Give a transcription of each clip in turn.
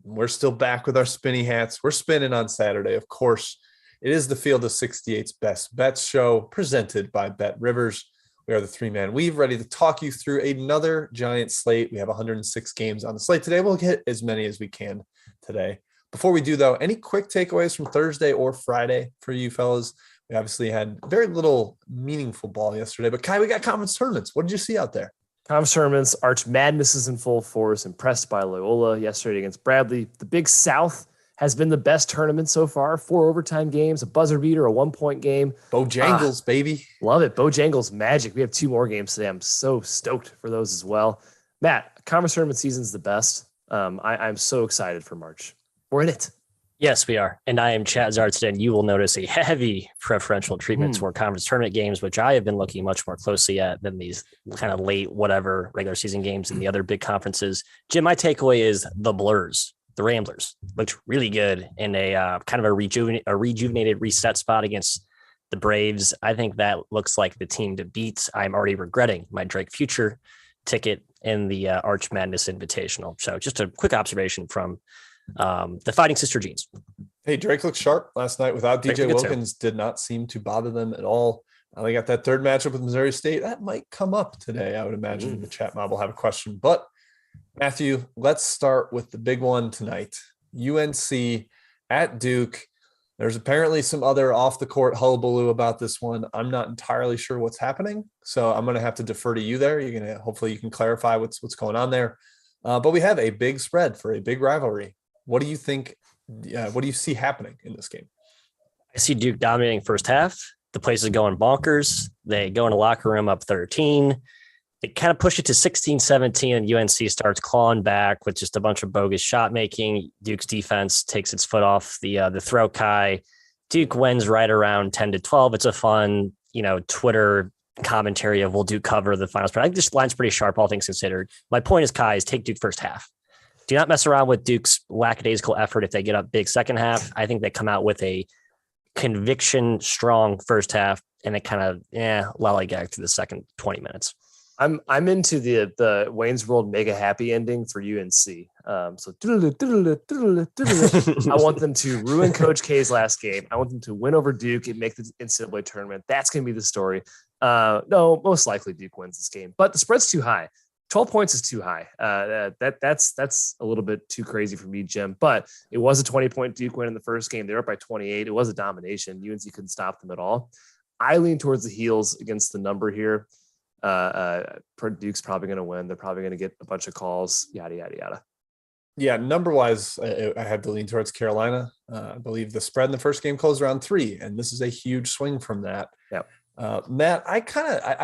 We're still back with our spinny hats. We're spinning on Saturday, of course. It is the Field of 68's Best Bets show presented by BetRivers. We are the three-man weave, ready to talk you through another giant slate. We have 106 games on the slate today. We'll get as many as we can today. Before we do, though, any quick takeaways from Thursday or Friday for you fellas? We obviously had very little meaningful ball yesterday, but Kai, we got conference tournaments. What did you see out there? Conference tournaments, Arch Madness is in full force. Impressed by Loyola yesterday against Bradley. The Big South has been the best tournament so far. 4 overtime games, a buzzer beater, a 1-point game. Bojangles, baby. Love it. Bojangles magic. We have 2 more games today. I'm so stoked for those as well. Matt, conference tournament season's the best. I'm so excited for March. We're in it. Yes, we are. And I am Chad Zardston. And you will notice a heavy preferential treatment toward conference tournament games, which I have been looking much more closely at than these kind of late, whatever, regular season games in the other big conferences. Jim, my takeaway is the Blurs. The Ramblers looked really good in a kind of a rejuvenated reset spot against the Braves. I think that looks like the team to beat. I'm already regretting my Drake Future ticket in the Arch Madness Invitational. So just a quick observation from the Fighting Sister Jeans. Hey, Drake looked sharp last night without DJ Wilkins. Did not seem to bother them at all. They got that third matchup with Missouri State. That might come up today. I would imagine the chat mob will have a question, but Matthew, let's start with the big one tonight. UNC at Duke. There's apparently some other off-the-court hullabaloo about this one. I'm not entirely sure what's happening, so I'm going to have to defer to you there. Hopefully you can clarify what's going on there. But we have a big spread for a big rivalry. What do you think? What do you see happening in this game? I see Duke dominating first half. The place is going bonkers. They go in the locker room up 13. They kind of push it to 16-17, and UNC starts clawing back with just a bunch of bogus shot making. Duke's defense takes its foot off the throat. Kai. Duke wins right around 10-12. It's a fun, Twitter commentary of will Duke cover the final spread. I think this line's pretty sharp, all things considered. My point is, Kai, is take Duke first half. Do not mess around with Duke's lackadaisical effort if they get up big second half. I think they come out with a conviction strong first half, and they kind of lollygag through the second 20 minutes. I'm into the Wayne's World mega happy ending for UNC. So I want them to ruin Coach K's last game. I want them to win over Duke and make the NCAA tournament. That's going to be the story. No, most likely Duke wins this game, but the spread's too high. 12 points is too high. That's a little bit too crazy for me, Jim. But it was a 20-point Duke win in the first game. They were up by 28. It was a domination. UNC couldn't stop them at all. I lean towards the heels against the number here. Duke's probably going to win. They're probably going to get a bunch of calls, yada, yada, yada. Yeah, number-wise, I had to lean towards Carolina. I believe the spread in the first game closed around 3, and this is a huge swing from that. Yeah. Matt, I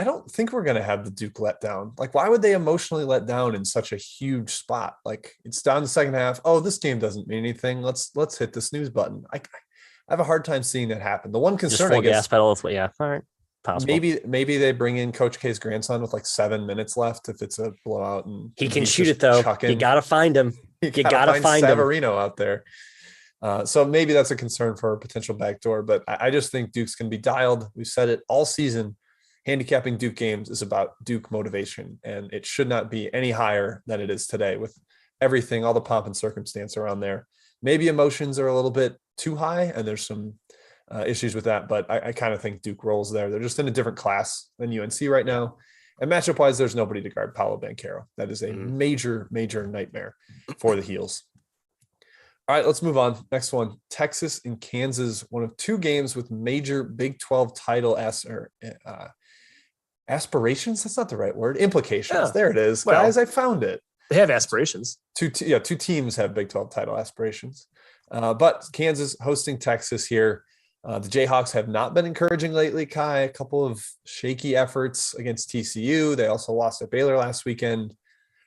don't think we're going to have the Duke let down. Like, why would they emotionally let down in such a huge spot? Like, it's down the second half. Oh, this game doesn't mean anything. Let's hit the snooze button. I have a hard time seeing that happen. The one concern, just full gas pedal. Yeah. All right. Possible. Maybe they bring in Coach K's grandson with like 7 minutes left if it's a blowout, and he can shoot it though. You got to find him. You got to find Severino out there. So maybe that's a concern for a potential backdoor, but I just think Duke's going to be dialed. We've said it all season. Handicapping Duke games is about Duke motivation, and it should not be any higher than it is today with everything, all the pomp and circumstance around there. Maybe emotions are a little bit too high, and there's some issues with that, but I kind of think Duke rolls there. They're just in a different class than UNC right now. And matchup-wise, there's nobody to guard Paolo Banchero. That is a major, major nightmare for the Heels. All right, let's move on. Next one, Texas and Kansas, one of 2 games with major Big 12 title aspirations. That's not the right word. Implications. Yeah. There it is. Well, guys, I found it. They have aspirations. 2 teams have Big 12 title aspirations. But Kansas hosting Texas here. The Jayhawks have not been encouraging lately, Kai. A couple of shaky efforts against TCU. They also lost at Baylor last weekend.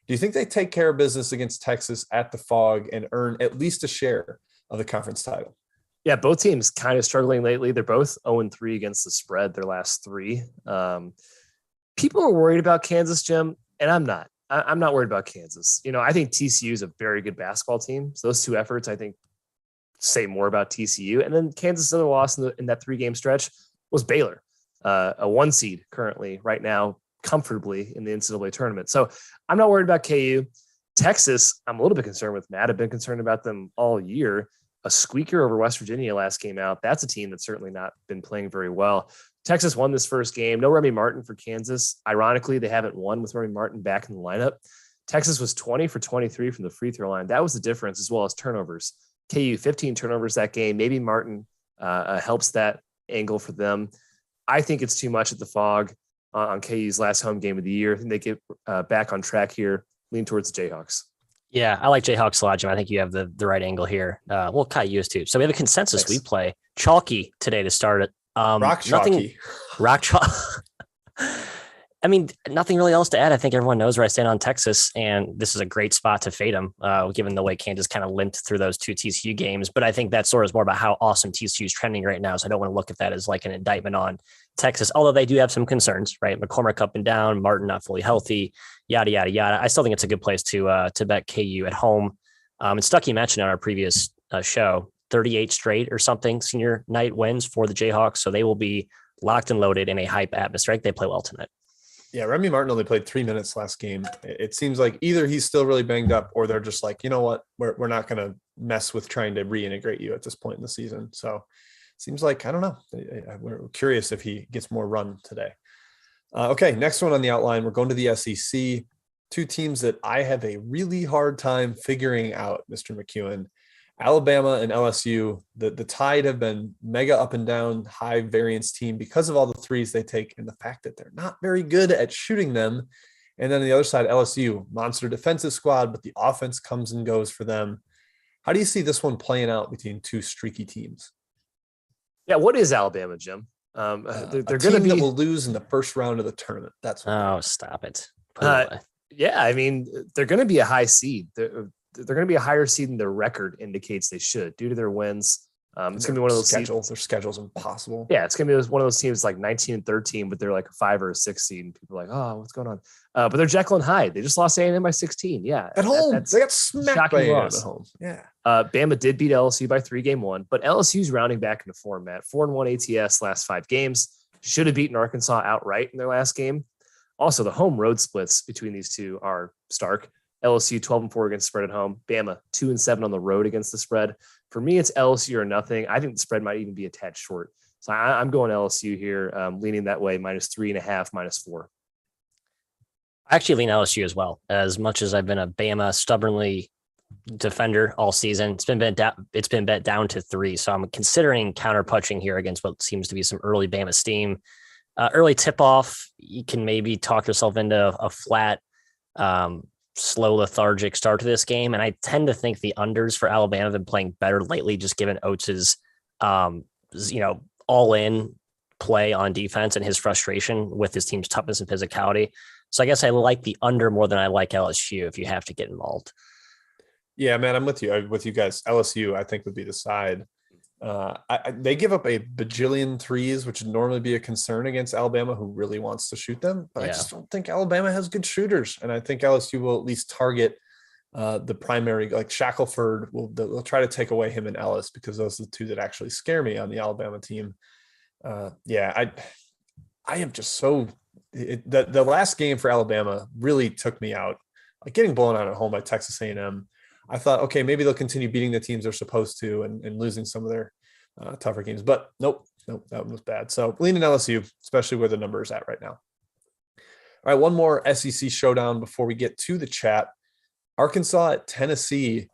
Do you think they take care of business against Texas at the Phog and earn at least a share of the conference title? Yeah, both teams kind of struggling lately. They're both 0-3 against the spread their last 3. People are worried about Kansas, Jim, and I'm not. I'm not worried about Kansas. I think TCU is a very good basketball team. So those 2 efforts, I think, say more about TCU. And then Kansas' other loss in that 3-game stretch was Baylor, a 1 seed currently right now, comfortably in the NCAA tournament. So I'm not worried about KU. Texas, I'm a little bit concerned with. Matt, I've been concerned about them all year. A squeaker over West Virginia last game out. That's a team that's certainly not been playing very well. Texas won this first game. No Remy Martin for Kansas. Ironically, they haven't won with Remy Martin back in the lineup. Texas was 20 for 23 from the free throw line. That was the difference, as well as turnovers. KU 15 turnovers that game. Maybe Martin helps that angle for them. I think it's too much at the Fog on KU's last home game of the year. I think they get back on track here, lean towards the Jayhawks. Yeah, I like Jayhawks a lot, Jim. I think you have the right angle here. Well, KU is too. So we have a consensus. We play chalky today to start it. Rock chalky. Rock chalk. I mean, nothing really else to add. I think everyone knows where I stand on Texas, and this is a great spot to fade them, given the way Kansas kind of limped through those two TCU games. But I think that sort of is more about how awesome TCU is trending right now. So I don't want to look at that as like an indictment on Texas, although they do have some concerns, right? McCormick up and down, Martin not fully healthy, yada, yada, yada. I still think it's a good place to bet KU at home. And Stuckey mentioned on our previous show, 38 straight or something senior night wins for the Jayhawks. So they will be locked and loaded in a hype atmosphere. They play well tonight. Yeah, Remy Martin only played 3 minutes last game. It seems like either he's still really banged up or they're just like, you know what, we're not going to mess with trying to reintegrate you at this point in the season. So it seems like, I don't know. We're curious if he gets more run today. Okay, next one on the outline. We're going to the SEC. Two teams that I have a really hard time figuring out, Mr. McEwen. Alabama and LSU, the Tide have been mega up and down, high variance team because of all the threes they take and the fact that they're not very good at shooting them. And then on the other side, LSU, monster defensive squad, but the offense comes and goes for them. How do you see this one playing out between two streaky teams? Yeah, what is Alabama, Jim? They're going to be that will lose in the first round of the tournament. That's what stop it. Yeah, I mean, they're going to be a high seed. They're going to be a higher seed than their record indicates they should due to their wins. It's going to be one of those schedules. Their schedule's impossible. Yeah, it's going to be one of those teams like 19 and 13, but they're like a 5 or a 6 seed. And people are like, oh, what's going on? But they're Jekyll and Hyde. They just lost A&M by 16. Yeah, at home. They got smacked by A&M at home. Yeah. Bama did beat LSU by 3 game 1, but LSU's rounding back into form, Matt. 4-1 ATS last 5 games. Should have beaten Arkansas outright in their last game. Also, the home road splits between these two are stark. LSU 12-4 against the spread at home. Bama 2-7 on the road against the spread. For me, it's LSU or nothing. I think the spread might even be a tad short. So I'm going LSU here, leaning that way, -3.5, -4. I actually lean LSU as well. As much as I've been a Bama stubbornly defender all season, it's been bet down to 3. So I'm considering counter punching here against what seems to be some early Bama steam. Early tip off, you can maybe talk yourself into a flat, slow, lethargic start to this game. And I tend to think the unders for Alabama have been playing better lately, just given Oats's, all in play on defense and his frustration with his team's toughness and physicality. So I guess I like the under more than I like LSU if you have to get involved. Yeah, man, I'm with you guys. LSU, I think, would be the side. They give up a bajillion threes, which would normally be a concern against Alabama, who really wants to shoot them. But I just don't think Alabama has good shooters. And I think LSU will at least target the primary, like Shackelford. They'll try to take away him and Ellis because those are the two that actually scare me on the Alabama team. I am just so the last game for Alabama really took me out. Like getting blown out at home by Texas A&M. I thought, okay, maybe they'll continue beating the teams they're supposed to and losing some of their tougher games. But nope, that was bad. So leaning LSU, especially where the number is at right now. All right, one more SEC showdown before we get to the chat. Arkansas at Tennessee.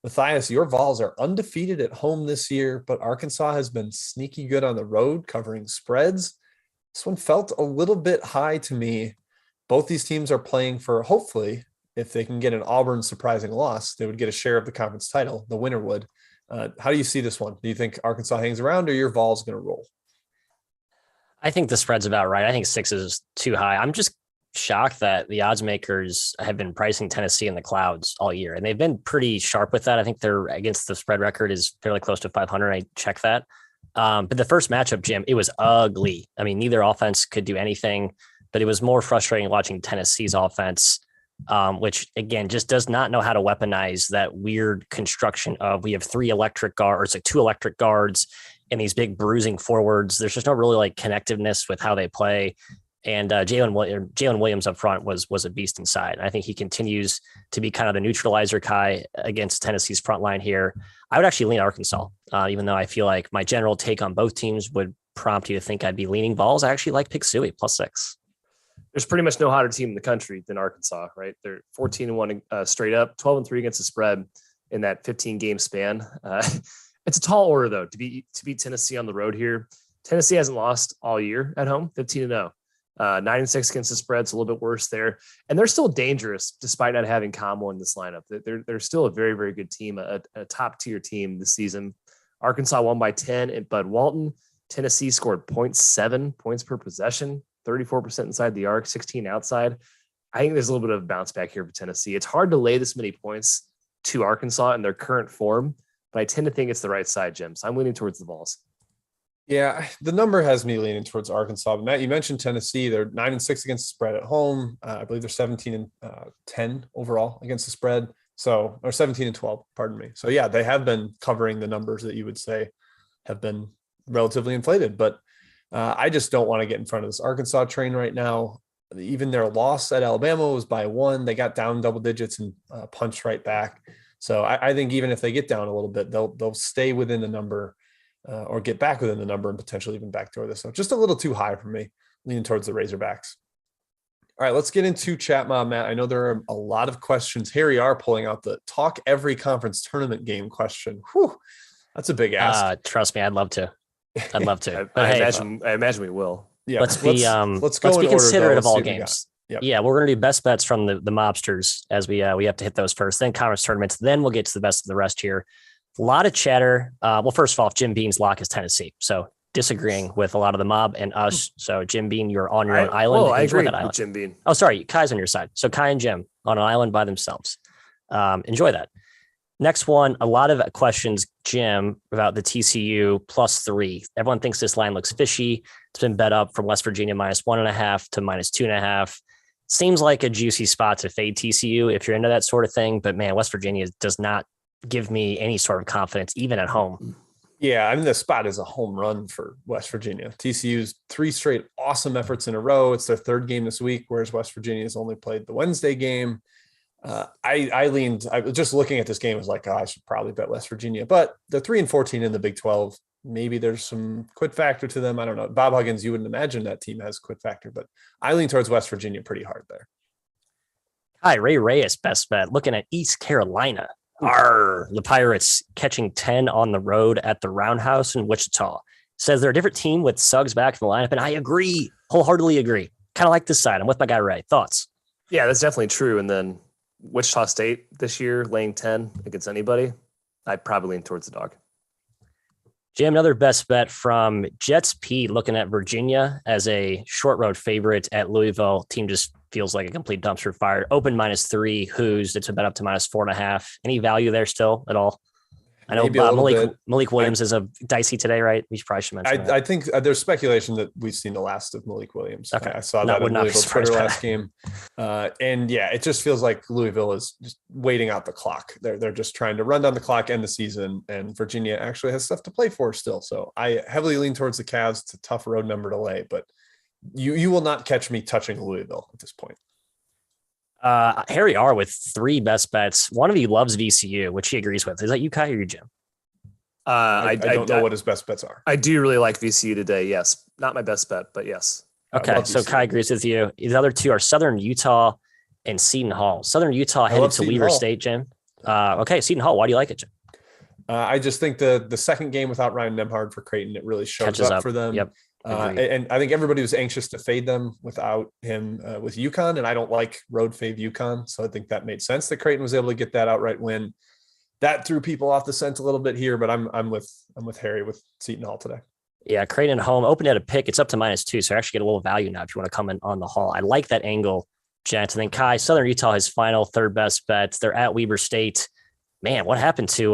Matthias, your Vols are undefeated at home this year, but Arkansas has been sneaky good on the road, covering spreads. This one felt a little bit high to me. Both these teams are playing for, hopefully, if they can get an Auburn surprising loss, they would get a share of the conference title. The winner would. How do you see this one? Do you think Arkansas hangs around or your Vols going to roll? I think the spread's about right. I think 6 is too high. I'm just shocked that the odds makers have been pricing Tennessee in the clouds all year, and they've been pretty sharp with that. I think they're against the spread record is fairly close to 500. I checked that. But the first matchup, Jim, it was ugly. I mean, neither offense could do anything, but it was more frustrating watching Tennessee's offense, which again, just does not know how to weaponize that weird construction of we have 2 electric guards and these big bruising forwards. There's just no really like connectiveness with how they play. And Jalen Williams up front was a beast inside. And I think he continues to be kind of the neutralizer guy against Tennessee's front line here. I would actually lean Arkansas, even though I feel like my general take on both teams would prompt you to think I'd be leaning Vols. I actually like Pick Suey +6. There's pretty much no hotter team in the country than Arkansas, right? They're 14-1 straight up, 12-3 against the spread in that 15-game span. It's a tall order though to beat Tennessee on the road here. Tennessee hasn't lost all year at home, 15-0. 9-6 against the spread. It's a little bit worse there. And they're still dangerous despite not having Como in this lineup. They're still a very, very good team, a top tier team this season. Arkansas won by 10 at Bud Walton. Tennessee scored 0.7 points per possession, 34% inside the arc, 16 outside. I think there's a little bit of a bounce back here for Tennessee. It's hard to lay this many points to Arkansas in their current form, but I tend to think it's the right side, Jim. So I'm leaning towards the Vols. Yeah, the number has me leaning towards Arkansas. But Matt, you mentioned Tennessee. They're 9-6 against the spread at home. I believe they're 17-10 overall against the spread. So, or 17-12, pardon me. So yeah, they have been covering the numbers that you would say have been relatively inflated. But I just don't want to get in front of this Arkansas train right now. Even their loss at Alabama was by 1. They got down double digits and punched right back. So I think even if they get down a little bit, they'll stay within the number. Or get back within the number and potentially even backdoor this. So just a little too high for me, leaning towards the Razorbacks. All right, let's get into chat mob, Matt. I know there are a lot of questions. Harry R pulling out the talk every conference tournament game question. Whew, that's a big ask. Trust me, I'd love to. I imagine we will. Yeah, let's be considerate of all games. Yep. Yeah, we're going to do best bets from the mobsters as we have to hit those first, then conference tournaments, then we'll get to the best of the rest here. A lot of chatter. Well, first of all, Jim Bean's lock is Tennessee. So disagreeing with a lot of the mob and us. So Jim Bean, you're on your own island. I agree that island. with Jim Bean. Oh, sorry. Kai's on your side. So Kai and Jim on an island by themselves. Enjoy that. Next one, a lot of questions, Jim, about the TCU +3. Everyone thinks this line looks fishy. It's been bet up from West Virginia -1.5 to -2.5. Seems like a juicy spot to fade TCU if you're into that sort of thing. But man, West Virginia does not give me any sort of confidence, even at home. Yeah, I mean, the spot is a home run for West Virginia. TCU's 3 straight awesome efforts in a row. It's their 3rd game this week, whereas West Virginia has only played the Wednesday game. I was just looking at this game, I was like, I should probably bet West Virginia. But they're 3-14 in the Big 12. Maybe there's some quit factor to them. I don't know. Bob Huggins, you wouldn't imagine that team has quit factor, but I lean towards West Virginia pretty hard there. Hi, Ray Reyes, best bet. Looking at East Carolina. The Pirates catching 10 on the road at the Roundhouse in Wichita. Says they're a different team with Suggs back in the lineup, and I agree, wholeheartedly agree. Kind of like this side. I'm with my guy Ray. Thoughts? Yeah, that's definitely true. And then Wichita State this year laying 10 against anybody, I'd probably lean towards the dog. Jim, another best bet from Jets P, looking at Virginia as a short road favorite at Louisville. Team just feels like a complete dumpster fire. Open -3. Who's it's a bet up to -4.5. Any value there still at all? I know Malik Williams is a dicey today, right? We probably should mention that. I think there's speculation that we've seen the last of Malik Williams. Okay. I saw that on Louisville Twitter last game. And yeah, it just feels like Louisville is just waiting out the clock. They're just trying to run down the clock, end the season, and Virginia actually has stuff to play for still. So I heavily lean towards the Cavs. It's a tough road number to lay, but you will not catch me touching Louisville at this point. Harry R with 3 best bets. One of you loves VCU, which he agrees with. Is that you, Kai, or you, Jim? I don't know what his best bets are. I do really like VCU today. Yes. Not my best bet, but yes. Okay. So Kai agrees with you. The other 2 are Southern Utah and Seton Hall. Southern Utah headed to Weaver State, Jim. Okay. Seton Hall. Why do you like it, Jim? I just think the second game without Ryan Nembhard for Creighton, it really shows up for them. Yep. And I think everybody was anxious to fade them without him with UConn, and I don't like road fave UConn, so I think that made sense that Creighton was able to get that outright win. That threw people off the scent a little bit here, but I'm with Harry with Seton Hall today. Yeah, Creighton at home, opened at a pick. It's up to -2, so I actually get a little value now if you want to come in on the Hall. I like that angle, Jet. And then Kai, Southern Utah, his final 3rd best bet. They're at Weber State. Man, what happened to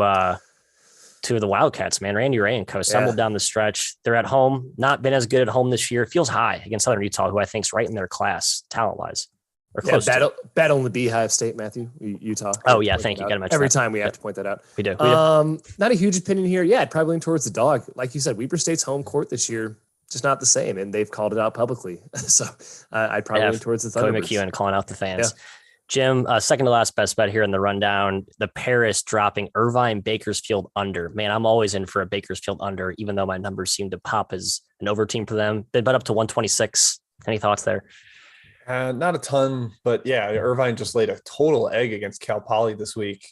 the Wildcats, man? Randy Ray and co stumbled down the stretch. They're at home, not been as good at home this year. It feels high against Southern Utah, who I think is right in their class, talent-wise. Or close battle in the Beehive State, Matthew, Utah. Oh, yeah, thank you. Got to mention every time we have to point that out. We do. Not a huge opinion here. Yeah, I'd probably lean towards the dog. Like you said, Weber State's home court this year. just not the same, and they've called it out publicly. So I'd probably lean towards the Cody Thunderbirds. McEwen calling out the fans. Yeah. Jim, second to last best bet here in the rundown, the Paris dropping Irvine Bakersfield under. Man, I'm always in for a Bakersfield under, even though my numbers seem to pop as an over team for them. They bet up to 126. Any thoughts there? Not a ton, but yeah, Irvine just laid a total egg against Cal Poly this week.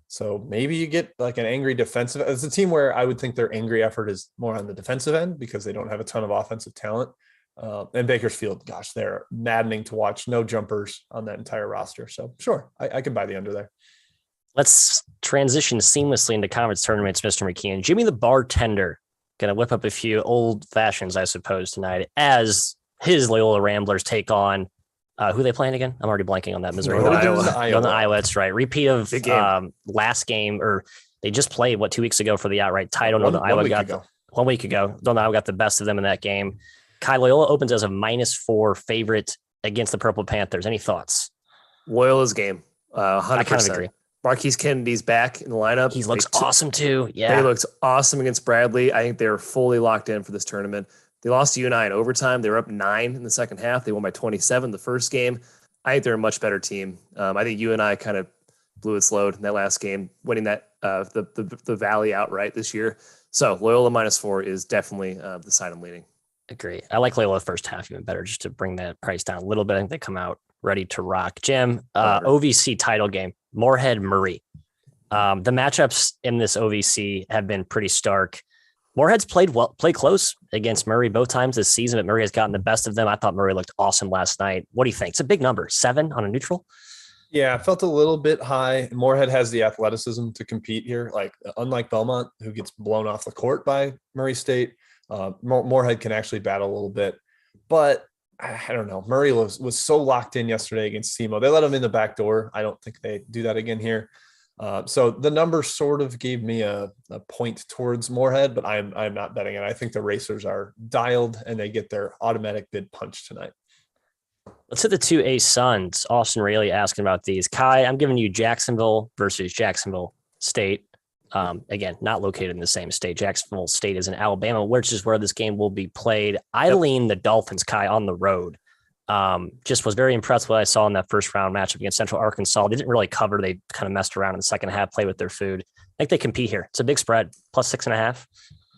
So maybe you get like an angry defensive. It's a team where I would think their angry effort is more on the defensive end because they don't have a ton of offensive talent. And Bakersfield, gosh, they're maddening to watch. No jumpers on that entire roster. So sure, I can buy the under there. Let's transition seamlessly into conference tournaments, Mr. McKeon. Jimmy the bartender going to whip up a few old fashions, I suppose, tonight as his Loyola Ramblers take on who are they playing again? I'm already blanking on that. Missouri. Iowa. That's right. Repeat of last game, or they just played 2 weeks ago for the outright title. Iowa got 1 week ago. Don't know. Iowa got the best of them in that game. Kai, Loyola opens as a -4 favorite against the Purple Panthers. Any thoughts? Loyola's game. 100%. I kind of agree. Marquise Kennedy's back in the lineup. He looks awesome too. Yeah. He looks awesome against Bradley. I think they're fully locked in for this tournament. They lost to UNI in overtime. They were up 9 in the second half. They won by 27 the first game. I think they're a much better team. I think UNI kind of blew its load in that last game, winning that the Valley outright this year. So Loyola -4 is definitely the side I'm leaning. Agree. I like Loyola first half even better, just to bring that price down a little bit. I think they come out ready to rock. Jim, OVC title game, Moorhead Murray. The matchups in this OVC have been pretty stark. Moorhead's played close against Murray both times this season, but Murray has gotten the best of them. I thought Murray looked awesome last night. What do you think? It's a big number, 7 on a neutral. Yeah, I felt a little bit high. Moorhead has the athleticism to compete here. Like, unlike Belmont, who gets blown off the court by Murray State, Moorhead can actually battle a little bit. But I don't know. Murray was so locked in yesterday against SEMO. They let him in the back door. I don't think they do that again here. So the number sort of gave me a point towards Moorhead, but I'm not betting it. I think the Racers are dialed and they get their automatic bid punch tonight. Let's hit the 2A Suns. Austin Rayleigh asking about these. Kai, I'm giving you Jacksonville versus Jacksonville State. Again, not located in the same state. Jacksonville State is in Alabama, which is where this game will be played. I lean the Dolphins, Kai, on the road. Just was very impressed with what I saw in that first round matchup against Central Arkansas. They didn't really cover. They kind of messed around in the second half, play with their food. I think they compete here. It's a big spread, +6.5.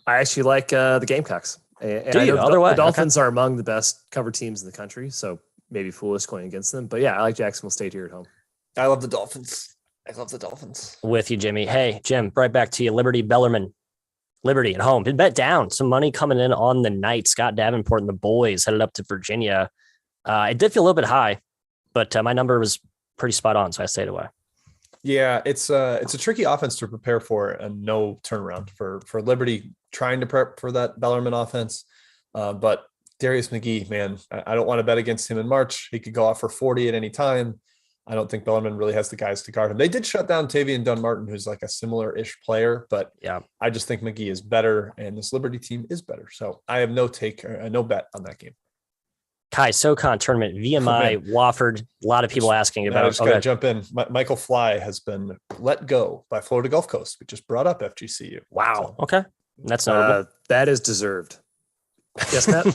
I actually like the Gamecocks. And Do you? The Dolphins are among the best cover teams in the country, so maybe foolish going against them. But yeah, I like Jacksonville State here at home. I love the Dolphins. With you, Jimmy. Hey, Jim, right back to you. Liberty Bellarmine. Liberty at home. Been bet down. Some money coming in on the night. Scott Davenport and the boys headed up to Virginia. It did feel a little bit high, but my number was pretty spot on, so I stayed away. Yeah, it's a tricky offense to prepare for, and no turnaround for Liberty trying to prep for that Bellarmine offense. But Darius McGee, man, I don't want to bet against him in March. He could go off for 40 at any time. I don't think Bellarmine really has the guys to guard him. They did shut down Tavian Dunn-Martin, who's like a similar-ish player, but yeah, I just think McGee is better, and this Liberty team is better. So I have no bet on that game. Kai, SoCon tournament, VMI, Wofford. A lot of people asking about. I just got to jump in. Michael Fly has been let go by Florida Gulf Coast. We just brought up FGCU. Wow. So, okay. That's notable. That is deserved. Yes, Matt?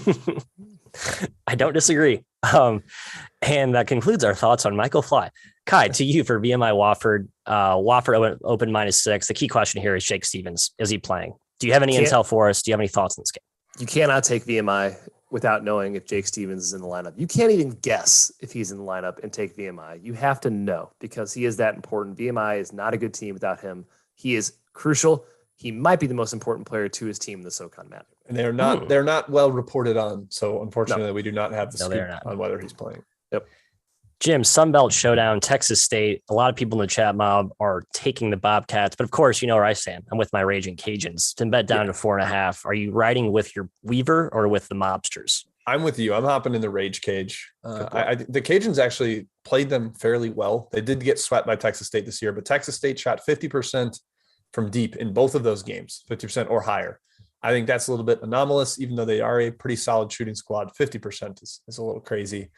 I don't disagree. And that concludes our thoughts on Michael Fly. Kai, to you for VMI Wofford. Wofford open -6. The key question here is Jake Stevens. Is he playing? Do you have any intel for us? Do you have any thoughts on this game? You cannot take VMI without knowing if Jake Stevens is in the lineup. You can't even guess if he's in the lineup and take VMI. You have to know because he is that important. VMI is not a good team without him. He is crucial. He might be the most important player to his team in the SoCon map. And they're not well reported on. So unfortunately, we do not have the scoop on whether he's playing. Yep. Jim, Sunbelt Showdown, Texas State. A lot of people in the chat mob are taking the Bobcats, but of course, you know where I stand. I'm with my Raging Cajuns. To bet down to 4.5. Are you riding with your Weaver or with the Mobsters? I'm with you. I'm hopping in the Rage Cage. The Cajuns actually played them fairly well. They did get swept by Texas State this year, but Texas State shot 50% from deep in both of those games, 50% or higher. I think that's a little bit anomalous, even though they are a pretty solid shooting squad. 50% is a little crazy.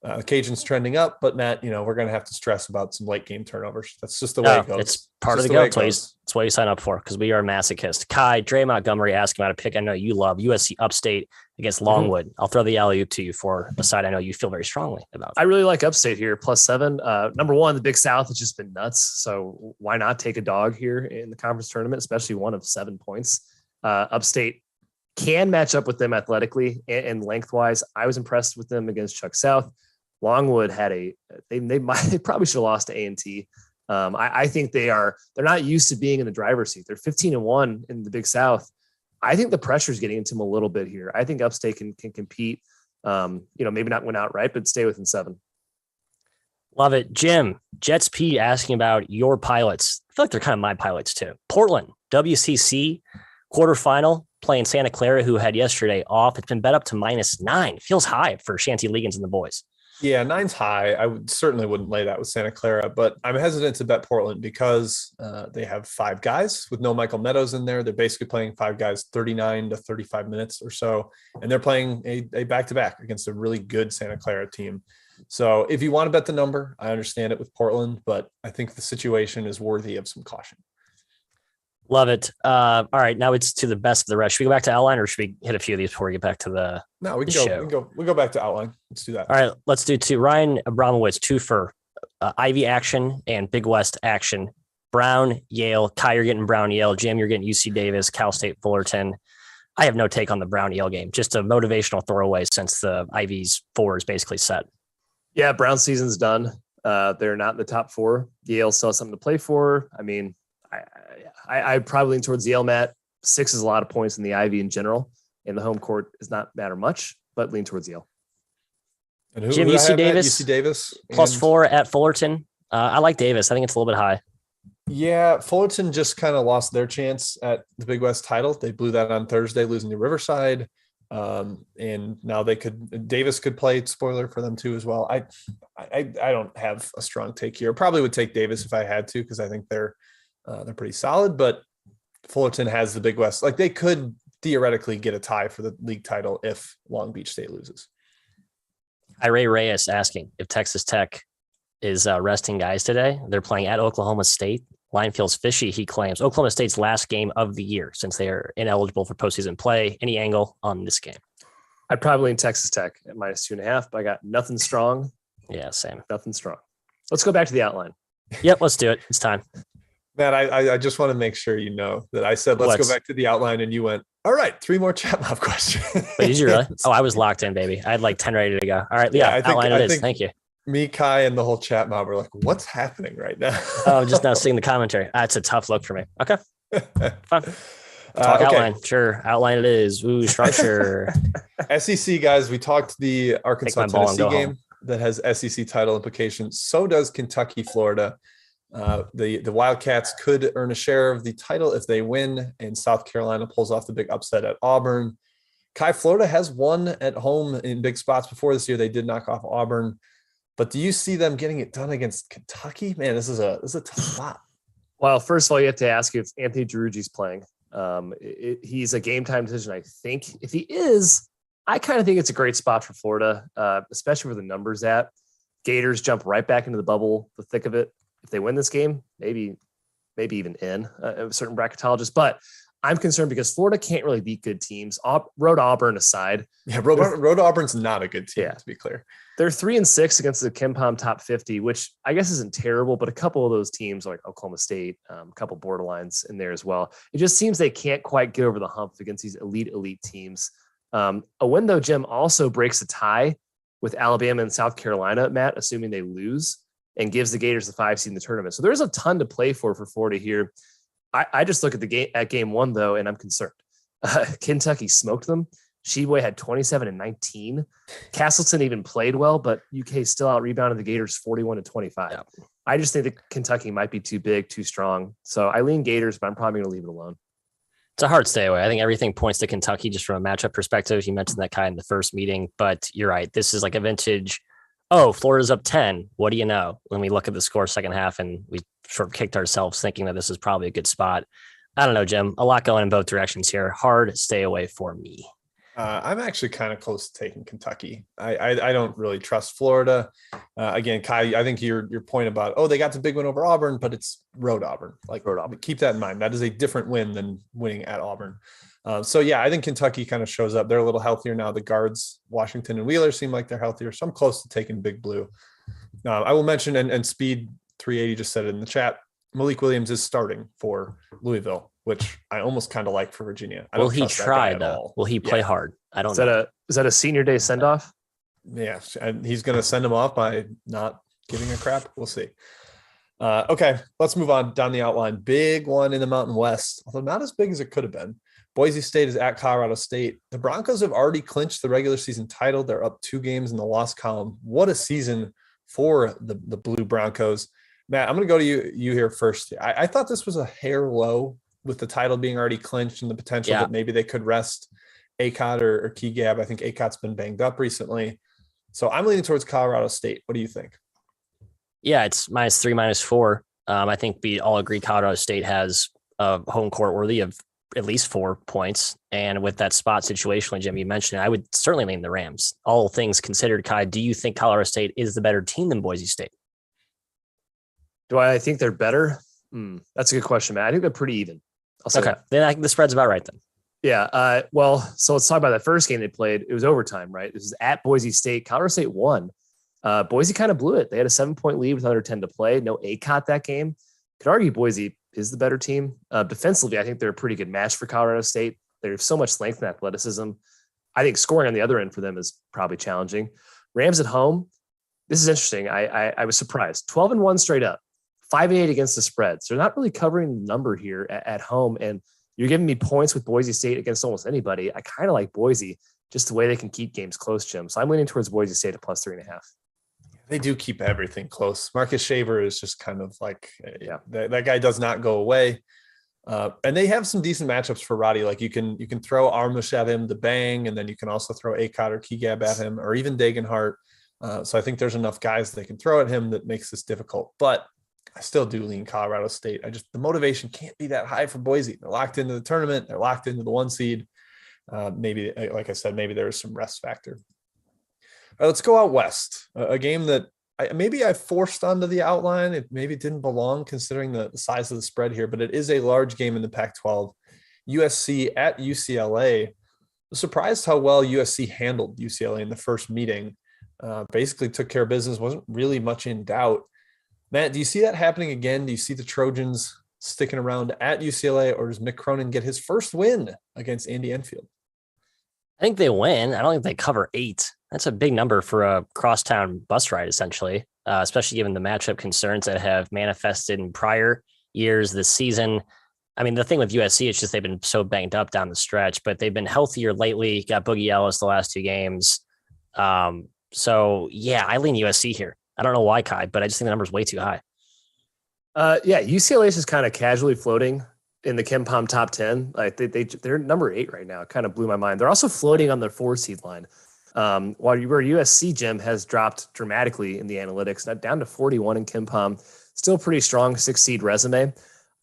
The Cajuns trending up, but Matt, we're going to have to stress about some late game turnovers. That's just the way it goes. It's part of the go. It's what you sign up for, because we are masochist. Kai, Dre Montgomery asking about a pick I know you love, USC Upstate against Longwood. I'll throw the alley-oop to you for a side I know you feel very strongly about. I really like Upstate here, +7. Number one, the Big South has just been nuts. So why not take a dog here in the conference tournament, especially one of 7 points? Upstate can match up with them athletically and lengthwise. I was impressed with them against Chuck South. Longwood had they probably should have lost to A&T. I think they're not used to being in the driver's seat. They're 15-1 in the Big South. I think the pressure is getting into them a little bit here. I think Upstate can compete. Maybe not win outright, but stay within 7. Love it. Jim, Jets P asking about your pilots. I feel like they're kind of my pilots too. Portland, WCC quarterfinal, playing Santa Clara, who had yesterday off. It's been bet up to -9. Feels high for Shanty Legans and the boys. Yeah, 9's high. I certainly wouldn't lay that with Santa Clara, but I'm hesitant to bet Portland because they have 5 guys with no Michael Meadows in there. They're basically playing 5 guys 39 to 35 minutes or so, and they're playing a back-to-back against a really good Santa Clara team. So if you want to bet the number, I understand it with Portland, but I think the situation is worthy of some caution. Love it. All right, now it's to the best of the rest. Should we go back to outline, or should we hit a few of these before we get back to the No, we can go. We'll go back to outline. Let's do that. All right, let's do 2. Ryan Abramowitz, 2 for Ivy action and Big West action. Brown, Yale. Kai, you're getting Brown, Yale. Jim, you're getting UC Davis, Cal State, Fullerton. I have no take on the Brown Yale game. Just a motivational throwaway since the Ivy's 4 is basically set. Yeah, Brown season's done. They're not in the top 4. Yale still has something to play for. I mean, I probably lean towards Yale, Matt. 6 is a lot of points in the Ivy in general, and the home court does not matter much, but lean towards Yale. And Jim, UC Davis, UC Davis +4 at Fullerton. I like Davis. I think it's a little bit high. Yeah, Fullerton just kind of lost their chance at the Big West title. They blew that on Thursday, losing to Riverside. And now Davis could play spoiler for them too as well. I don't have a strong take here. Probably would take Davis if I had to, because I think they're pretty solid, but Fullerton has the Big West. Like, they could theoretically get a tie for the league title if Long Beach State loses. Ray Reyes asking if Texas Tech is resting guys today. They're playing at Oklahoma State. Line feels fishy, he claims. Oklahoma State's last game of the year since they are ineligible for postseason play. Any angle on this game? I'd probably lean Texas Tech at -2.5, but I got nothing strong. Yeah, same. Nothing strong. Let's go back to the outline. Yep, let's do it. It's time. Matt, I just want to make sure you know that I said let's go back to the outline, and you went, all right, 3 more chat mob questions. Wait, did you really? Oh, I was locked in, baby. I had like 10 ready to go. All right, yeah, outline it is. Thank you. Me, Kai, and the whole chat mob were like, what's happening right now? Oh, I'm just now seeing the commentary. That's a tough look for me. Okay, fine. Talk outline. Sure, outline it is. Ooh, structure. SEC guys, we talked the Arkansas-Tennessee game that has SEC title implications. So does Kentucky-Florida. The Wildcats could earn a share of the title if they win, and South Carolina pulls off the big upset at Auburn. Kai, Florida has won at home in big spots before this year. They did knock off Auburn, but do you see them getting it done against Kentucky? Man, this is a tough spot. Well, first of all, you have to ask if Anthony Girougi's playing. He's a game time decision, I think. If he is, I kind of think it's a great spot for Florida, especially where the numbers at. Gators jump right back into the bubble, the thick of it. If they win this game, maybe even in a certain bracketologist. But I'm concerned because Florida can't really beat good teams. Rhode Auburn aside. Yeah, Rhode Auburn's not a good team, to be clear. They're 3-6 against the KenPom top 50, which I guess isn't terrible, but a couple of those teams like Oklahoma State, a couple borderlines in there as well. It just seems they can't quite get over the hump against these elite teams. A win, though, Jim, also breaks a tie with Alabama and South Carolina, Matt, assuming they lose, and gives the Gators the 5 seed in the tournament. So there's a ton to play for Florida here. I just look at the game at game 1, though, and I'm concerned. Kentucky smoked them. Sheboy had 27 and 19. Castleton even played well, but UK still out rebounded the Gators 41-25. Yeah. I just think that Kentucky might be too big, too strong. So I lean Gators, but I'm probably going to leave it alone. It's a hard stay away. I think everything points to Kentucky just from a matchup perspective. You mentioned that kind in the first meeting, but you're right. This is like a vintage. Oh, Florida's up 10. What do you know? When we look at the score second half, and we sort of kicked ourselves thinking that this is probably a good spot. I don't know, Jim. A lot going in both directions here. Hard stay away for me. I'm actually kind of close to taking Kentucky. I don't really trust Florida. Again, Kai, I think your point about, they got the big win over Auburn, but it's road Auburn. Like, road Auburn. Keep that in mind. That is a different win than winning at Auburn. So yeah, I think Kentucky kind of shows up. They're a little healthier now. The guards, Washington and Wheeler, seem like they're healthier. So I'm close to taking Big Blue. I will mention, and Speed 380 just said it in the chat, Malik Williams is starting for Louisville, which I almost kind of like for Virginia. Will he try though? Will he play hard? I don't know. Is that a senior day send off? Yeah, and he's going to send him off by not giving a crap. We'll see. Okay, let's move on down the outline. Big one in the Mountain West, although not as big as it could have been. Boise State is at Colorado State. The Broncos have already clinched the regular season title. They're up 2 games in the loss column. What a season for the Blue Broncos. Matt, I'm going to go to you here first. I thought this was a hair low with the title being already clinched and the potential that maybe they could rest Acott or Key Gab. I think Acott's been banged up recently. So I'm leaning towards Colorado State. What do you think? Yeah, it's -3, -4. I think we all agree Colorado State has a home court worthy of at least 4 points. And with that spot situation, like Jim, you mentioned, I would certainly lean the Rams. All things considered, Kai, do you think Colorado State is the better team than Boise State? Do I think they're better? That's a good question, Matt. I think they're pretty even. I'll say that. Then I think the spread's about right then. Yeah. Well, so let's talk about that first game they played. It was overtime, right? This is at Boise State. Colorado State won. Boise kind of blew it. They had a 7-point lead with under 10 to play. No Acott that game. Could argue Boise is the better team. Defensively, I think they're a pretty good match for Colorado State. There's so much length and athleticism. I think scoring on the other end for them is probably challenging. Rams at home. This is interesting. I was surprised. 12-1 straight up. 5-8 against the spread. So they're not really covering the number here at home. And you're giving me points with Boise State against almost anybody. I kind of like Boise, just the way they can keep games close, Jim. So I'm leaning towards Boise State at +3.5. They do keep everything close. Marcus Shaver is just kind of like, that guy does not go away. And they have some decent matchups for Roddy. Like you can throw Armush at him to bang, and then you can also throw Acott or Key-Gab at him, or even Dagenhart. So I think there's enough guys they can throw at him that makes this difficult. But I still do lean Colorado State. The motivation can't be that high for Boise. They're locked into the tournament. They're locked into the 1 seed. Maybe, like I said, maybe there is some rest factor. All right, let's go out west. A game that I forced onto the outline. It maybe didn't belong considering the size of the spread here, but it is a large game in the Pac-12. USC at UCLA. I was surprised how well USC handled UCLA in the first meeting. Basically took care of business. Wasn't really much in doubt. Matt, do you see that happening again? Do you see the Trojans sticking around at UCLA, or does Mick Cronin get his first win against Andy Enfield? I think they win. I don't think they cover 8. That's a big number for a crosstown bus ride, essentially, especially given the matchup concerns that have manifested in prior years this season. I mean, the thing with USC, it's just they've been so banged up down the stretch, but they've been healthier lately. Got Boogie Ellis the last 2 games. So, yeah, I lean USC here. I don't know why, Kai, but I just think the number's way too high. UCLA is just kind of casually floating in the KenPom top 10. Like they're number 8 right now. It kind of blew my mind. They're also floating on the 4 seed line. While where USC, Jim, has dropped dramatically in the analytics, not down to 41 in KenPom. Still pretty strong 6 seed resume.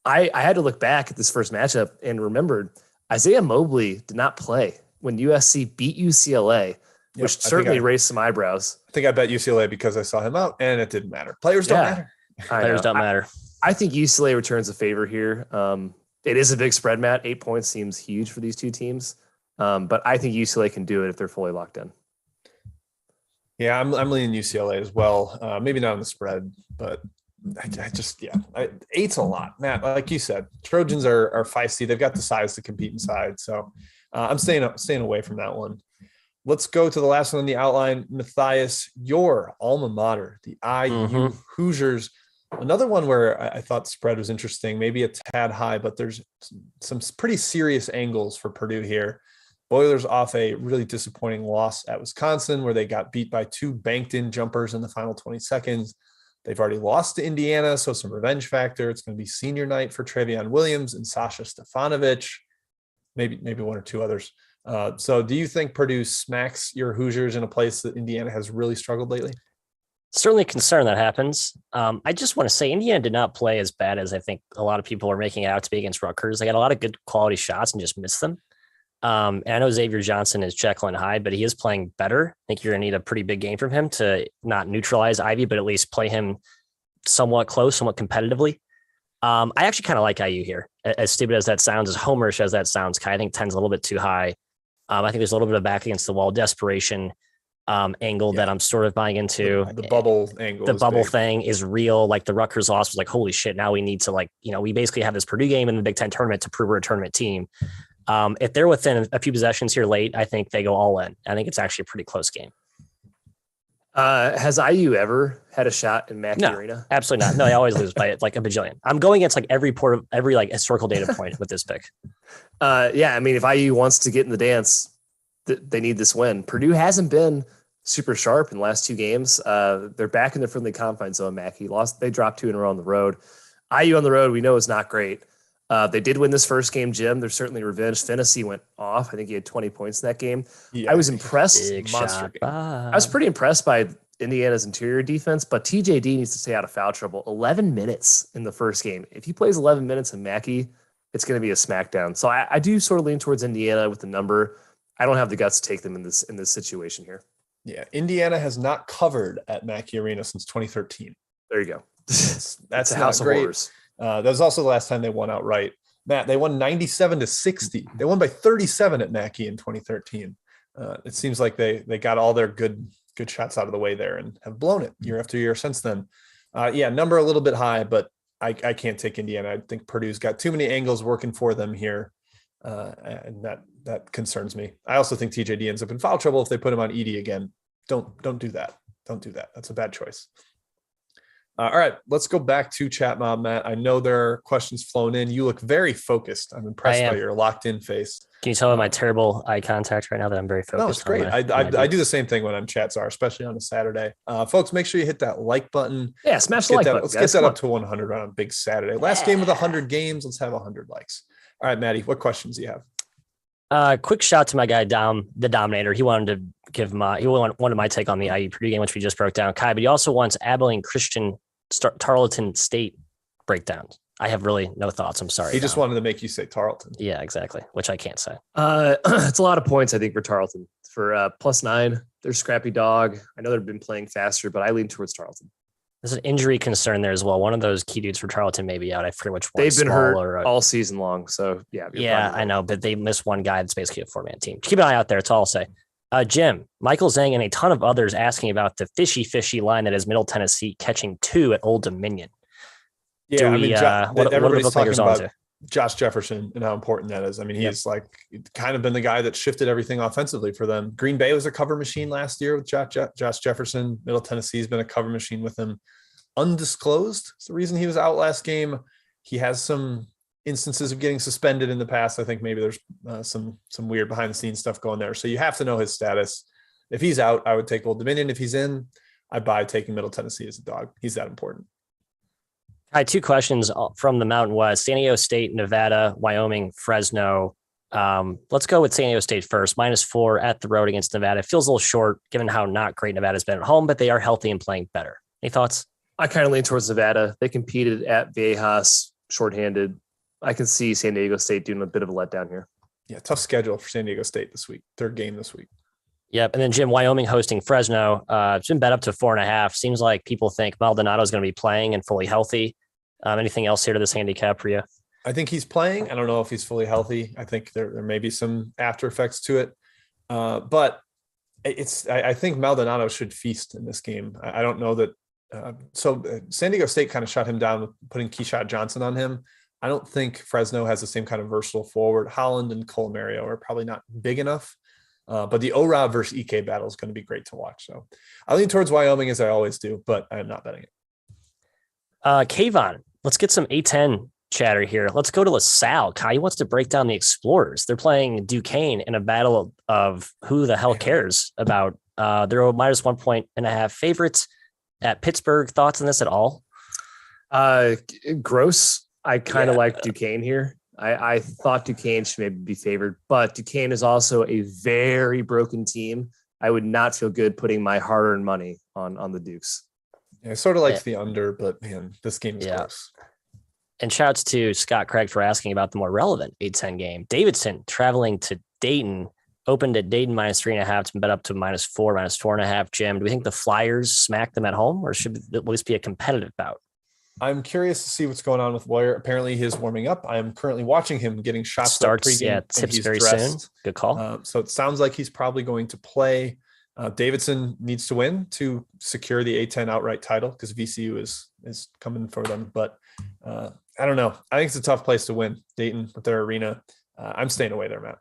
I had to look back at this first matchup and remembered Isaiah Mobley did not play when USC beat UCLA. Which certainly raised some eyebrows. I think I bet UCLA because I saw him out, and it didn't matter. Players don't matter. Players don't matter. I think UCLA returns a favor here. It is a big spread, Matt. 8 points seems huge for these 2 teams. But I think UCLA can do it if they're fully locked in. Yeah, I'm leaning UCLA as well. Maybe not on the spread, but I just 8's a lot, Matt. Like you said, Trojans are feisty. They've got the size to compete inside. So I'm staying away from that one. Let's go to the last one on the outline. Matthias, your alma mater, the IU Hoosiers. Another one where I thought the spread was interesting, maybe a tad high, but there's some pretty serious angles for Purdue here. Boilers off a really disappointing loss at Wisconsin, where they got beat by 2 banked-in jumpers in the final 20 seconds. They've already lost to Indiana, so some revenge factor. It's going to be senior night for Travion Williams and Sasha Stefanovic, maybe 1 or 2 others. So do you think Purdue smacks your Hoosiers in a place that Indiana has really struggled lately? Certainly a concern that happens. I just want to say Indiana did not play as bad as I think a lot of people are making it out to be against Rutgers. They got a lot of good quality shots and just missed them. And I know Xavier Johnson is Jekyll and Hyde, but he is playing better. I think you're going to need a pretty big game from him to not neutralize Ivy, but at least play him somewhat close, somewhat competitively. I actually kind of like IU here. As stupid as that sounds, as homerish as that sounds, I think 10's a little bit too high. I think there's a little bit of back against the wall desperation angle that I'm sort of buying into. The bubble angle. The bubble thing is real. Like the Rutgers loss was like, holy shit, now we need to we basically have this Purdue game in the Big Ten tournament to prove we're a tournament team. If they're within a few possessions here late, I think they go all in. I think it's actually a pretty close game. Has IU ever had a shot in Mackey Arena? Absolutely not. No, they always lose by like a bajillion. I'm going against like every historical data point with this pick. Yeah, I mean, if IU wants to get in the dance, they need this win. Purdue hasn't been super sharp in the last 2 games. They're back in the friendly confines zone. Mackey lost. They dropped 2 in a row on the road. IU on the road, we know, is not great. They did win this first game, Jim. There's certainly revenge. Fennessy went off. I think he had 20 points in that game. Yeah, I was impressed. I was pretty impressed by Indiana's interior defense, but TJD needs to stay out of foul trouble. 11 minutes in the first game. If he plays 11 minutes in Mackey, it's going to be a smackdown. So I do sort of lean towards Indiana with the number. I don't have the guts to take them in this situation here. Yeah, Indiana has not covered at Mackey Arena since 2013. There you go. That's a house of horrors. That was also the last time they won outright. Matt, they won 97-60. They won by 37 at Mackey in 2013. It seems like they got all their good shots out of the way there and have blown it year after year since then. Number a little bit high, but I can't take Indiana. I think Purdue's got too many angles working for them here, and that concerns me. I also think TJD ends up in foul trouble if they put him on Edey again. Don't do that. Don't do that. That's a bad choice. All right, let's go back to Chat Mob, Matt. I know there are questions flown in. You look very focused. I'm impressed by your locked-in face. Can you tell by my terrible eye contact right now that I'm very focused? No, it's great. I do the same thing when I'm chat czar, especially on a Saturday. Folks, make sure you hit that like button. Yeah, smash the like button. Let's get that up to 100 on a big Saturday. Last game with 100 games. Let's have 100 likes. All right, Maddie, what questions do you have? Quick shout to my guy Dom, the Dominator. He wanted to give wanted my take on the IU Purdue game, which we just broke down, Kai. But he also wants Abilene Christian Tarleton State breakdowns. I have really no thoughts. I'm sorry. He just wanted to make you say Tarleton. Yeah, exactly. Which I can't say. It's a lot of points, I think, for Tarleton. For +9, they're scrappy dog. I know they've been playing faster, but I lean towards Tarleton. There's an injury concern there as well. One of those key dudes for Tarleton may be out. I forget which one. They've been hurt all season long. So yeah, I know, but they missed one guy that's basically a 4-man team. Keep an eye out there. That's all I'll say. Jim, Michael Zhang, and a ton of others asking about the fishy line that is Middle Tennessee catching 2 at Old Dominion. Yeah, what everybody's talking about to? Josh Jefferson and how important that is. I mean, he's kind of been the guy that shifted everything offensively for them. Green Bay was a cover machine last year with Josh Jefferson. Middle Tennessee has been a cover machine with him. Undisclosed. It's the reason he was out last game. He has some instances of getting suspended in the past. I think maybe there's some weird behind the scenes stuff going there. So you have to know his status. If he's out, I would take Old Dominion. If he's in, I buy taking Middle Tennessee as a dog. He's that important. I had 2 questions from the Mountain West: San Diego State, Nevada, Wyoming, Fresno. Let's go with San Diego State first. -4 at the road against Nevada. It feels a little short given how not great Nevada's been at home, but they are healthy and playing better. Any thoughts? I kind of lean towards Nevada. They competed at Viejas shorthanded. I can see San Diego State doing a bit of a letdown here. Yeah, tough schedule for San Diego State this week. 3rd game this week. Yep. And then Jim, Wyoming hosting Fresno. It's been bet up to 4.5. Seems like people think Maldonado is going to be playing and fully healthy. Anything else here to this handicap for you? I think he's playing. I don't know if he's fully healthy. I think there may be some after effects to it. But I think Maldonado should feast in this game. I don't know that. So San Diego State kind of shut him down with putting Keyshawn Johnson on him. I don't think Fresno has the same kind of versatile forward. Holland and Cole Mario are probably not big enough. But the O-Rob versus EK battle is going to be great to watch. So I lean towards Wyoming as I always do, but I am not betting it. Kayvon, let's get some A10 chatter here. Let's go to LaSalle. Kai wants to break down the Explorers. They're playing Duquesne in a battle of who the hell cares about. They're -1.5 favorites at Pittsburgh. Thoughts on this at all? Gross. I kind of like Duquesne here. I thought Duquesne should maybe be favored, but Duquesne is also a very broken team. I would not feel good putting my hard-earned money on the Dukes. Yeah, I sort of liked the under, but man, this game is close. And shouts to Scott Craig for asking about the more relevant 8-10 game. Davidson traveling to Dayton opened at Dayton -3.5. It's been bet up to -4, -4.5. Jim, do we think the Flyers smack them at home, or should it at least be a competitive bout? I'm curious to see what's going on with Warrior. Apparently, he's warming up. I am currently watching him getting shots. Starts, tips very soon. Good call. So it sounds like he's probably going to play. Davidson needs to win to secure the A10 outright title because VCU is coming for them. But I don't know. I think it's a tough place to win. Dayton with their arena. I'm staying away there, Matt.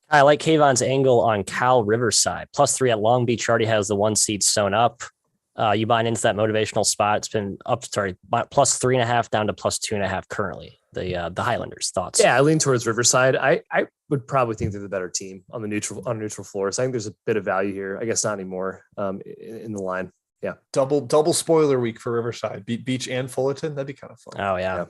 I like Kayvon's angle on Cal Riverside. +3 at Long Beach already has the 1 seed sewn up. You buying into that motivational spot? It's been +3.5 down to +2.5 currently. The Highlanders, thoughts? Yeah, I lean towards Riverside. I would probably think they're the better team on neutral floor. So I think there's a bit of value here. I guess not anymore in the line. Yeah. Double spoiler week for Riverside. Beat Beach and Fullerton. That'd be kind of fun. Oh, yeah.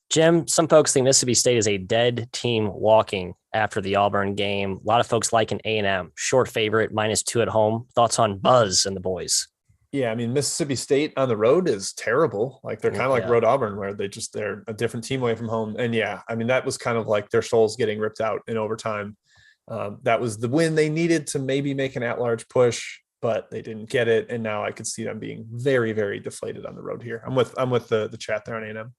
Jim, some folks think Mississippi State is a dead team walking after the Auburn game. A lot of folks like an A&M. Short favorite, -2 at home. Thoughts on Buzz and the boys? Yeah, I mean, Mississippi State on the road is terrible. Like they're kind of like Rhode Auburn, where they're a different team away from home. And yeah, I mean, that was kind of like their souls getting ripped out in overtime. That was the win they needed to maybe make an at-large push, but they didn't get it. And now I could see them being very, very deflated on the road here. I'm with the chat there on A&M.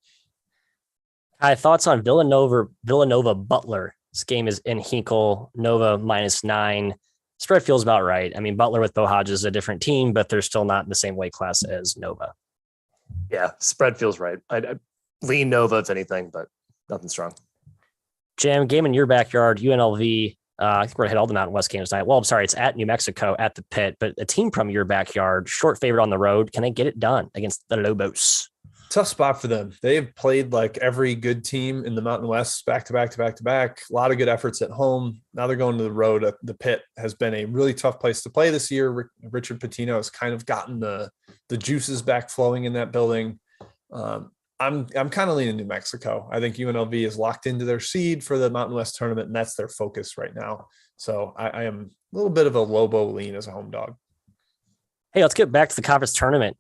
Hi, thoughts on Villanova Butler? This game is in Hinkle. Nova -9. Spread feels about right. I mean, Butler with Bo Hodges is a different team, but they're still not in the same weight class as Nova. Yeah, spread feels right. I'd lean Nova if anything, but nothing strong. Jam, game in your backyard, UNLV. I think we're going to hit all the Mountain West games tonight. Well, I'm sorry, it's at New Mexico at the Pit, but a team from your backyard, short favorite on the road. Can they get it done against the Lobos? Tough spot for them. They've played like every good team in the Mountain West back to back. A lot of good efforts at home. Now they're going to the road. The Pit has been a really tough place to play this year. Richard Pitino has kind of gotten the juices back flowing in that building. I'm kind of leaning New Mexico. I think UNLV is locked into their seed for the Mountain West tournament, and that's their focus right now. So I am a little bit of a Lobo lean as a home dog. Hey, let's get back to the conference tournament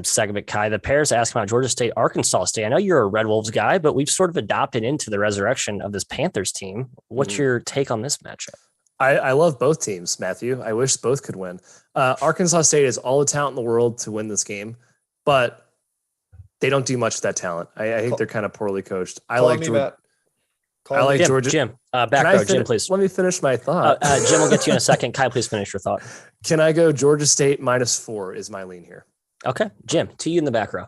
segment, Kai. The Bears asking about Georgia State, Arkansas State. I know you're a Red Wolves guy, but we've sort of adopted into the resurrection of this Panthers team. What's your take on this matchup? I love both teams, Matthew. I wish both could win. Arkansas State has all the talent in the world to win this game, but they don't do much with that talent. I think they're kind of poorly coached. I like Georgia. Jim, back row. Jim, please. Let me finish my thought. Jim will get to you in a second. Kai, please finish your thought. Can I go Georgia State -4 is my lean here. Okay. Jim, to you in the back row.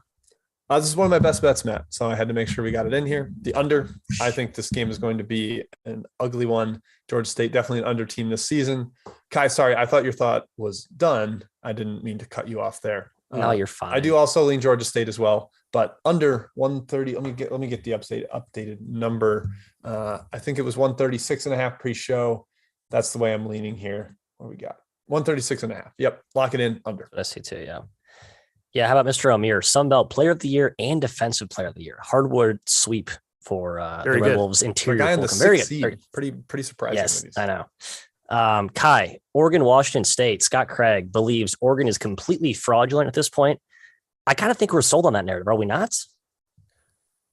This is one of my best bets, Matt. So I had to make sure we got it in here. The under, I think this game is going to be an ugly one. Georgia State, definitely an under team this season. Kai, sorry, I thought your thought was done. I didn't mean to cut you off there. No, you're fine. I do also lean Georgia State as well, but under 130. Let me get the updated number. I think it was 136.5 pre-show. That's the way I'm leaning here. What we got? 136.5. Yep. Lock it in under. I see too. Yeah. Yeah. How about Mr. Amir, Sunbelt Player of the Year and Defensive Player of the Year? Hardwood sweep for the Red Wolves interior. Guy in the very good. Very, pretty surprising. Yes, I know. Kai, Oregon, Washington State. Scott Craig believes Oregon is completely fraudulent at this point. I kind of think we're sold on that narrative. Are we not?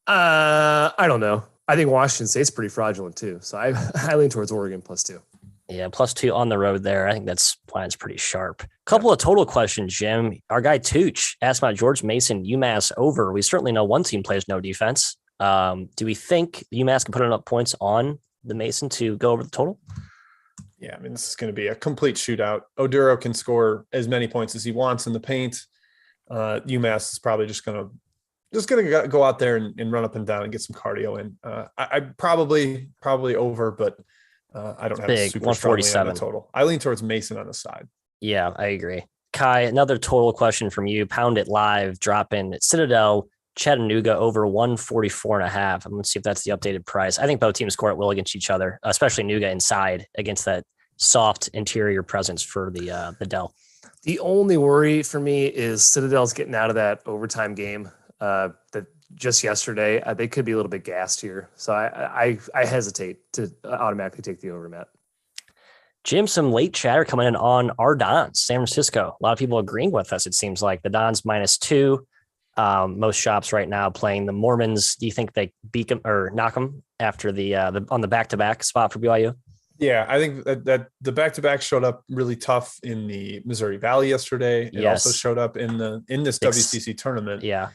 I don't know. I think Washington State's pretty fraudulent too. So I lean towards Oregon +2. Yeah, +2 on the road there. I think that's line's pretty sharp. Couple of total questions, Jim. Our guy Tooch asked about George Mason, UMass over. We certainly know one team plays no defense. Do we think UMass can put enough points on the Mason to go over the total? Yeah, I mean, this is going to be a complete shootout. Oduro can score as many points as he wants in the paint. UMass is probably just going to go out there and run up and down and get some cardio in. I probably over, but I don't have a super 147 on the total. I lean towards Mason on the side. Yeah, I agree. Kai, another total question from you. Pound it live. Drop in Citadel, Chattanooga over 144.5. I'm going to see if that's the updated price. I think both teams score at will against each other, especially Nooga inside against that soft interior presence for the Dell. The only worry for me is Citadel's getting out of that overtime game that just yesterday. They could be a little bit gassed here. So I hesitate to automatically take the over, Matt. Jim, some late chatter coming in on our Dons, San Francisco. A lot of people agreeing with us. It seems like the Dons -2. Most shops right now playing the Mormons. Do you think they beat them or knock them after the on the back-to-back spot for BYU? Yeah, I think that the back-to-back showed up really tough in the Missouri Valley yesterday. It also showed up in this WCC tournament. Yeah,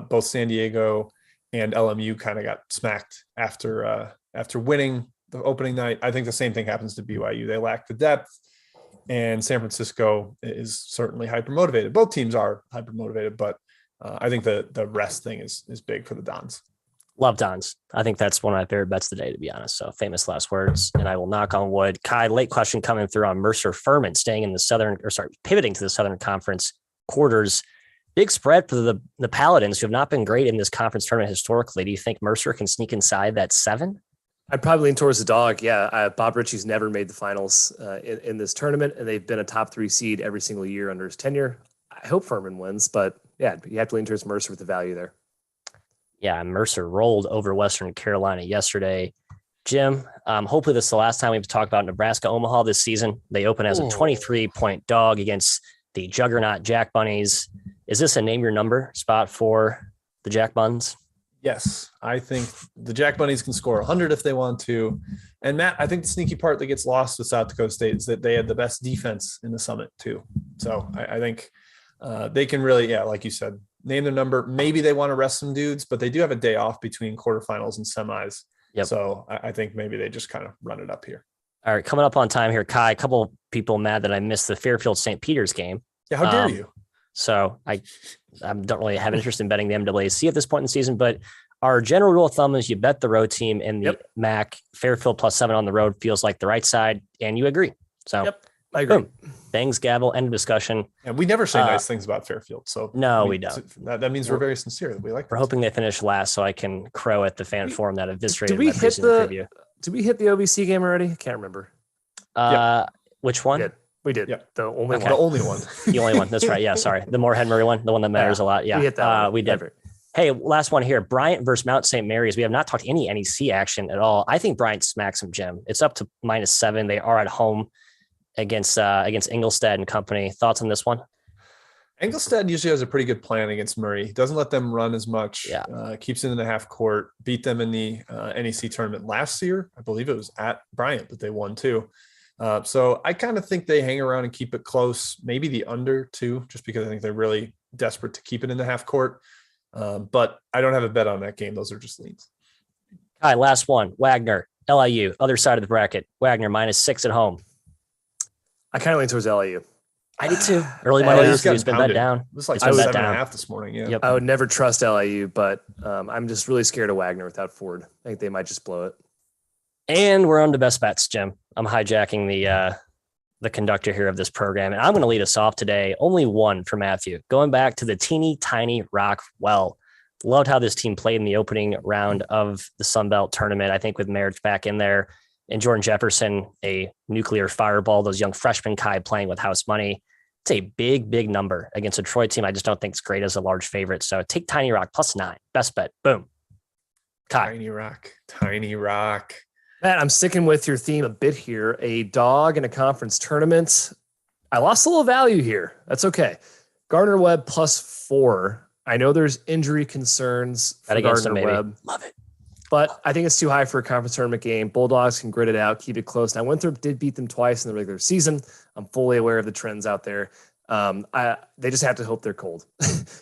both San Diego and LMU kind of got smacked after winning the opening night. I think the same thing happens to BYU. They lack the depth, and San Francisco is certainly hyper motivated. Both teams are hyper motivated, but I think the rest thing is big for the Dons. Love Dons. I think that's one of my favorite bets today, to be honest. So famous last words, and I will knock on wood. Kai, late question coming through on Mercer Furman staying in the pivoting to the Southern Conference quarters. Big spread for the Paladins, who have not been great in this conference tournament historically. Do you think Mercer can sneak inside that 7? I'd probably lean towards the dog. Yeah. Bob Ritchie's never made the finals in this tournament, and they've been a top 3 seed every single year under his tenure. I hope Furman wins, but yeah, you have to lean towards Mercer with the value there. Yeah, Mercer rolled over Western Carolina yesterday. Jim, hopefully this is the last time we have to talk about Nebraska-Omaha this season. They open as a 23-point dog against the juggernaut Jack Bunnies. Is this a name your number spot for the Jack Buns? Yes, I think the Jack Bunnies can score 100 if they want to. And Matt, I think the sneaky part that gets lost with South Dakota State is that they had the best defense in the Summit too. So I think they can really, like you said, name their number. Maybe they want to rest some dudes, but they do have a day off between quarterfinals and semis. Yep. So I think maybe they just kind of run it up here. All right, coming up on time here, Kai. A couple people mad that I missed the Fairfield St. Peter's game. Yeah, how dare you? So I don't really have an interest in betting the MAAC at this point in the season, but our general rule of thumb is you bet the road team in the MAC. Fairfield +7 on the road feels like the right side, and you agree. So I agree. Boom. Bangs, gavel, end of discussion. And we never say nice things about Fairfield. So no, we don't. That means we're very sincere. We like. We're hoping they finish last, so I can crow at the fan forum that eviscerated my preseason preview. Did we hit the OVC game already? I can't remember. Which one? We did. Yep. The only one. The only one. The only one. That's right. Yeah. Sorry. The Moorhead Murray one, the one that matters a lot. Yeah. We hit that one. We did. Never. Hey, last one here. Bryant versus Mount St. Mary's. We have not talked any NEC action at all. I think Bryant smacks him, Jim. It's up to -7. They are at home against Ingolstadt and company. Thoughts on this one? Ingolstadt usually has a pretty good plan against Murray. Doesn't let them run as much. Keeps it in the half court. Beat them in the NEC tournament last year. I believe it was at Bryant that they won too. So I kind of think they hang around and keep it close. Maybe the under too, just because I think they're really desperate to keep it in the half court. But I don't have a bet on that game. Those are just leans. All right, last one. Wagner, LIU, other side of the bracket. Wagner -6 at home. I kind of lean towards LIU. I did too. Early money has been bet down. It was like 7.5 this morning. Yeah. Yep. I would never trust LIU, but I'm just really scared of Wagner without Ford. I think they might just blow it. And we're on to best bets, Jim. I'm hijacking the conductor here of this program, and I'm going to lead us off today. Only one for Matthew. Going back to the teeny tiny Rock Well. Loved how this team played in the opening round of the Sun Belt tournament. I think with Marriage back in there and Jordan Jefferson, a nuclear fireball, those young freshmen Kai playing with house money. It's a big, big number against a Troy team. I just don't think it's great as a large favorite. So take Tiny Rock +9. Best bet. Boom. Kai. Tiny Rock. Matt, I'm sticking with your theme a bit here. A dog in a conference tournament. I lost a little value here. That's okay. Gardner Webb +4. I know there's injury concerns for Gardner Webb. Love it. But I think it's too high for a conference tournament game. Bulldogs can grit it out, keep it close. Now, Winthrop did beat them twice in the regular season. I'm fully aware of the trends out there. They just have to hope they're cold,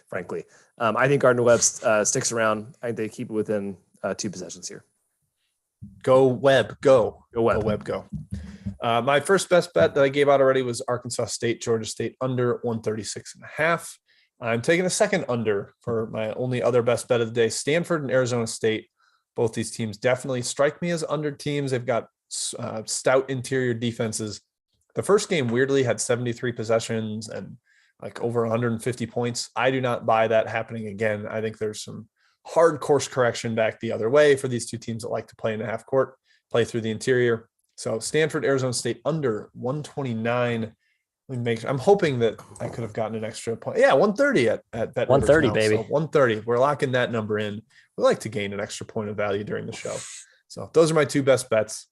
frankly. I think Gardner Webb sticks around. I think they keep it within 2 possessions here. Go Webb, go. Go Webb. Go Webb, go. My first best bet that I gave out already was Arkansas State, Georgia State under 136.5. I'm taking a second under for my only other best bet of the day, Stanford and Arizona State. Both these teams definitely strike me as under teams. They've got stout interior defenses. The first game weirdly had 73 possessions and like over 150 points. I do not buy that happening again. I think there's some hard course correction back the other way for these two teams that like to play in the half court, play through the interior. So Stanford, Arizona State under 129. I'm hoping that I could have gotten an extra point. Yeah, 130 at BetRivers 130, now. baby. So 130. We're locking that number in. We like to gain an extra point of value during the show. So those are my 2 best bets.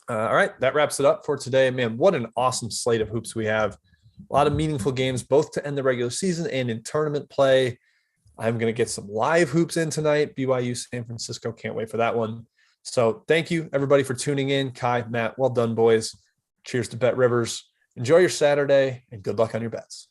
All right, that wraps it up for today. Man, what an awesome slate of hoops we have. A lot of meaningful games, both to end the regular season and in tournament play. I'm going to get some live hoops in tonight. BYU San Francisco. Can't wait for that one. So thank you everybody for tuning in. Kai, Matt, well done, boys. Cheers to BetRivers. Enjoy your Saturday and good luck on your bets.